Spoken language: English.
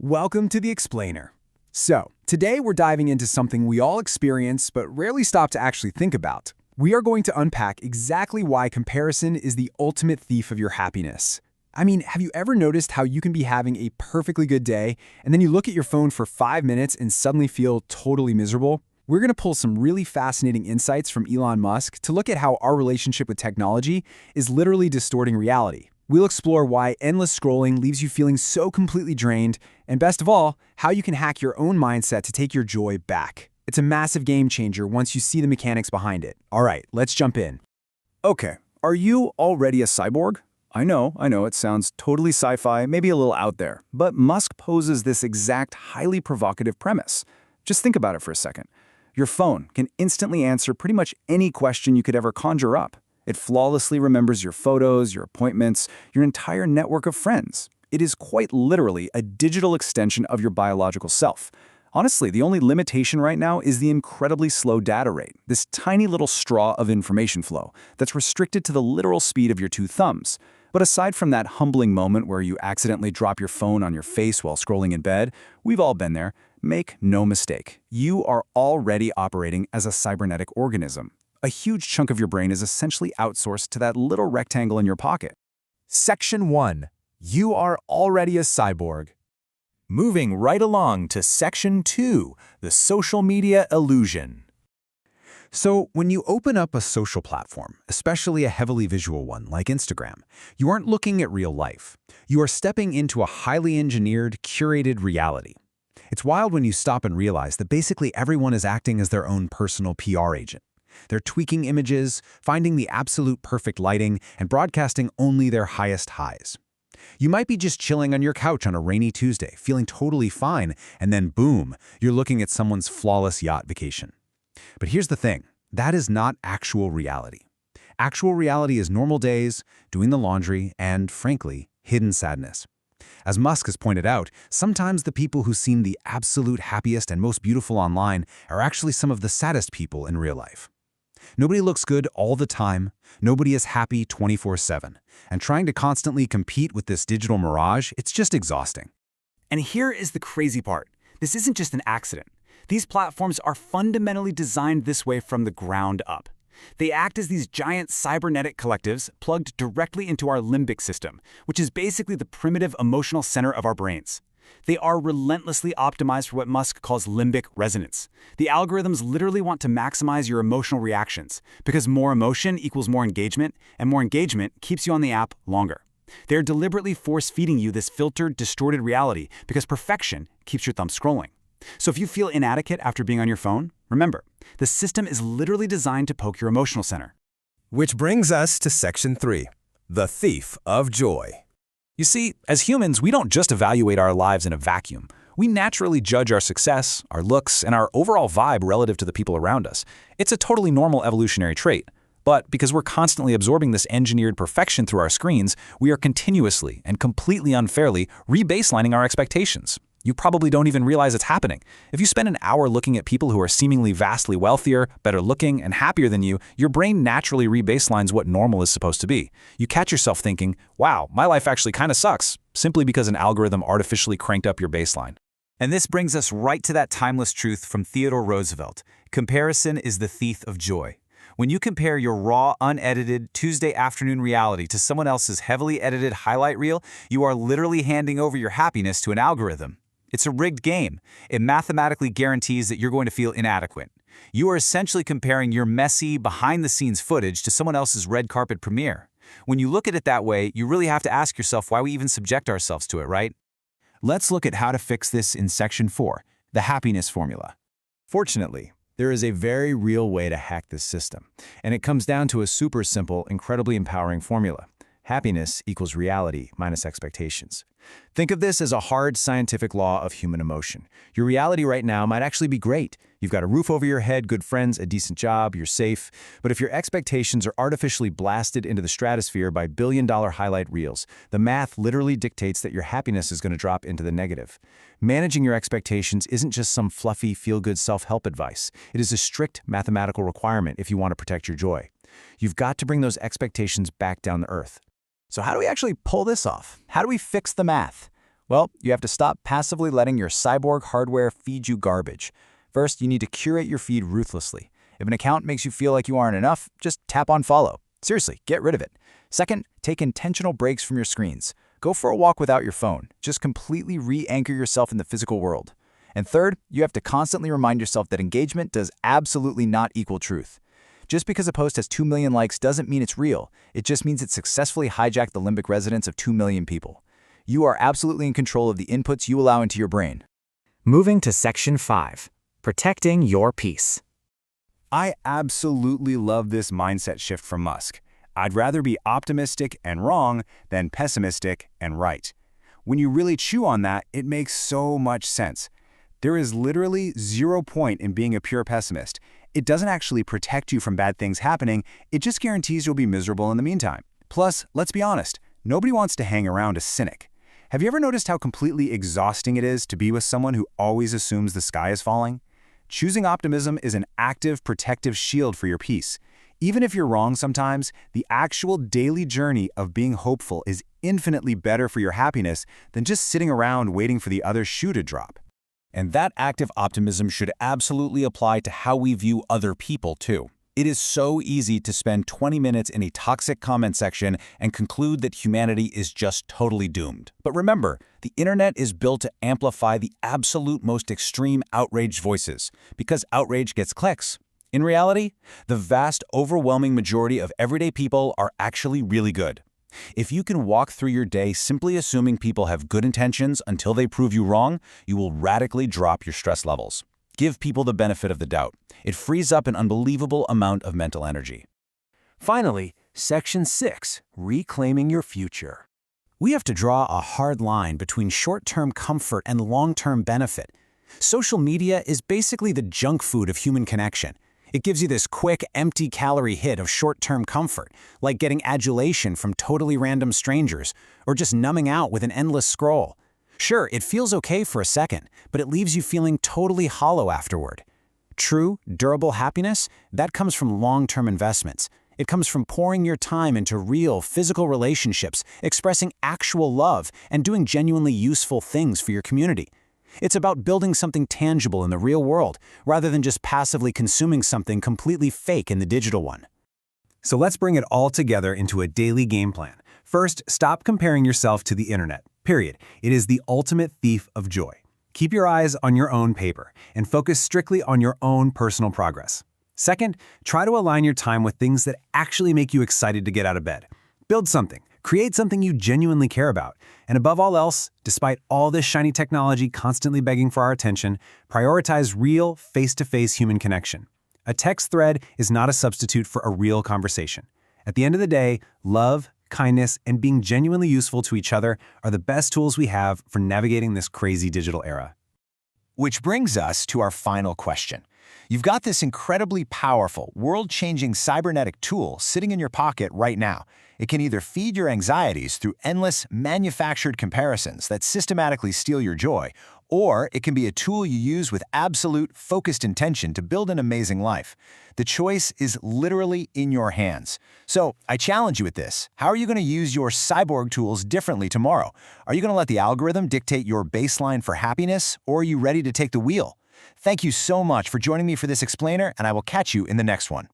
Welcome to The Explainer. So, today we're diving into something we all experience but rarely stop to actually think about. We are going to unpack exactly why comparison is the ultimate thief of your happiness. I mean, have you ever noticed how you can be having a perfectly good day, and then you look at your phone for 5 minutes and suddenly feel totally miserable? We're going to pull some really fascinating insights from Elon Musk to look at how our relationship with technology is literally distorting reality. We'll explore why endless scrolling leaves you feeling so completely drained, and best of all, how you can hack your own mindset to take your joy back. It's a massive game changer once you see the mechanics behind it. All right, let's jump in. Okay, are you already a cyborg? I know, it sounds totally sci-fi, maybe a little out there, but Musk poses this exact highly provocative premise. Just think about it for a second. Your phone can instantly answer pretty much any question you could ever conjure up. It flawlessly remembers your photos, your appointments, your entire network of friends. It is quite literally a digital extension of your biological self. Honestly, the only limitation right now is the incredibly slow data rate, this tiny little straw of information flow that's restricted to the literal speed of your 2 thumbs. But aside from that humbling moment where you accidentally drop your phone on your face while scrolling in bed, we've all been there. Make no mistake, you are already operating as a cybernetic organism. A huge chunk of your brain is essentially outsourced to that little rectangle in your pocket. Section 1. You are already a cyborg. Moving right along to Section 2, the social media illusion. So, when you open up a social platform, especially a heavily visual one like Instagram, you aren't looking at real life. You are stepping into a highly engineered, curated reality. It's wild when you stop and realize that basically everyone is acting as their own personal PR agent. They're tweaking images, finding the absolute perfect lighting, and broadcasting only their highest highs. You might be just chilling on your couch on a rainy Tuesday, feeling totally fine, and then boom, you're looking at someone's flawless yacht vacation. But here's the thing, that is not actual reality. Actual reality is normal days, doing the laundry, and, frankly, hidden sadness. As Musk has pointed out, sometimes the people who seem the absolute happiest and most beautiful online are actually some of the saddest people in real life. Nobody looks good all the time, nobody is happy 24/7, and trying to constantly compete with this digital mirage, it's just exhausting. And here is the crazy part. This isn't just an accident. These platforms are fundamentally designed this way from the ground up. They act as these giant cybernetic collectives plugged directly into our limbic system, which is basically the primitive emotional center of our brains. They are relentlessly optimized for what Musk calls limbic resonance. The algorithms literally want to maximize your emotional reactions, because more emotion equals more engagement, and more engagement keeps you on the app longer. They're deliberately force-feeding you this filtered, distorted reality because perfection keeps your thumb scrolling. So if you feel inadequate after being on your phone, remember, the system is literally designed to poke your emotional center. Which brings us to Section 3, the thief of joy. You see, as humans, we don't just evaluate our lives in a vacuum. We naturally judge our success, our looks, and our overall vibe relative to the people around us. It's a totally normal evolutionary trait. But because we're constantly absorbing this engineered perfection through our screens, we are continuously and completely unfairly rebaselining our expectations. You probably don't even realize it's happening. If you spend an hour looking at people who are seemingly vastly wealthier, better looking, and happier than you, your brain naturally rebaselines what normal is supposed to be. You catch yourself thinking, wow, my life actually kind of sucks, simply because an algorithm artificially cranked up your baseline. And this brings us right to that timeless truth from Theodore Roosevelt. Comparison is the thief of joy. When you compare your raw, unedited, Tuesday afternoon reality to someone else's heavily edited highlight reel, you are literally handing over your happiness to an algorithm. It's a rigged game. It mathematically guarantees that you're going to feel inadequate. You are essentially comparing your messy, behind-the-scenes footage to someone else's red carpet premiere. When you look at it that way, you really have to ask yourself why we even subject ourselves to it, right? Let's look at how to fix this in Section 4, the happiness formula. Fortunately, there is a very real way to hack this system, and it comes down to a super simple, incredibly empowering formula. Happiness equals reality minus expectations. Think of this as a hard scientific law of human emotion. Your reality right now might actually be great. You've got a roof over your head, good friends, a decent job, you're safe. But if your expectations are artificially blasted into the stratosphere by billion-dollar highlight reels, the math literally dictates that your happiness is going to drop into the negative. Managing your expectations isn't just some fluffy, feel-good self-help advice. It is a strict mathematical requirement if you want to protect your joy. You've got to bring those expectations back down to earth. So how do we actually pull this off? How do we fix the math? Well, you have to stop passively letting your cyborg hardware feed you garbage. First, you need to curate your feed ruthlessly. If an account makes you feel like you aren't enough, just tap on follow. Seriously, get rid of it. Second, take intentional breaks from your screens. Go for a walk without your phone. Just completely re-anchor yourself in the physical world. And third, you have to constantly remind yourself that engagement does absolutely not equal truth. Just because a post has 2 million likes doesn't mean it's real. It just means it successfully hijacked the limbic resonance of 2 million people. You are absolutely in control of the inputs you allow into your brain. Moving to Section 5. Protecting your peace. I absolutely love this mindset shift from Musk. I'd rather be optimistic and wrong than pessimistic and right. When you really chew on that, it makes so much sense. There is literally zero point in being a pure pessimist. It doesn't actually protect you from bad things happening, it just guarantees you'll be miserable in the meantime. Plus, let's be honest, nobody wants to hang around a cynic. Have you ever noticed how completely exhausting it is to be with someone who always assumes the sky is falling? Choosing optimism is an active, protective shield for your peace. Even if you're wrong sometimes, the actual daily journey of being hopeful is infinitely better for your happiness than just sitting around waiting for the other shoe to drop. And that active optimism should absolutely apply to how we view other people, too. It is so easy to spend 20 minutes in a toxic comment section and conclude that humanity is just totally doomed. But remember, the internet is built to amplify the absolute most extreme outraged voices, because outrage gets clicks. In reality, the vast, overwhelming majority of everyday people are actually really good. If you can walk through your day simply assuming people have good intentions until they prove you wrong, you will radically drop your stress levels. Give people the benefit of the doubt. It frees up an unbelievable amount of mental energy. Finally, Section 6, Reclaiming Your Future. We have to draw a hard line between short-term comfort and long-term benefit. Social media is basically the junk food of human connection. It gives you this quick, empty-calorie hit of short-term comfort, like getting adulation from totally random strangers, or just numbing out with an endless scroll. Sure, it feels okay for a second, but it leaves you feeling totally hollow afterward. True, durable happiness, that comes from long-term investments. It comes from pouring your time into real, physical relationships, expressing actual love, and doing genuinely useful things for your community. It's about building something tangible in the real world, rather than just passively consuming something completely fake in the digital one. So let's bring it all together into a daily game plan. First, stop comparing yourself to the internet. Period. It is the ultimate thief of joy. Keep your eyes on your own paper and focus strictly on your own personal progress. Second, try to align your time with things that actually make you excited to get out of bed. Build something. Create something you genuinely care about. And above all else, despite all this shiny technology constantly begging for our attention, prioritize real, face-to-face human connection. A text thread is not a substitute for a real conversation. At the end of the day, love, kindness, and being genuinely useful to each other are the best tools we have for navigating this crazy digital era. Which brings us to our final question. You've got this incredibly powerful, world-changing cybernetic tool sitting in your pocket right now. It can either feed your anxieties through endless, manufactured comparisons that systematically steal your joy, or it can be a tool you use with absolute, focused intention to build an amazing life. The choice is literally in your hands. So, I challenge you with this. How are you going to use your cyborg tools differently tomorrow? Are you going to let the algorithm dictate your baseline for happiness, or are you ready to take the wheel? Thank you so much for joining me for this explainer, and I will catch you in the next one.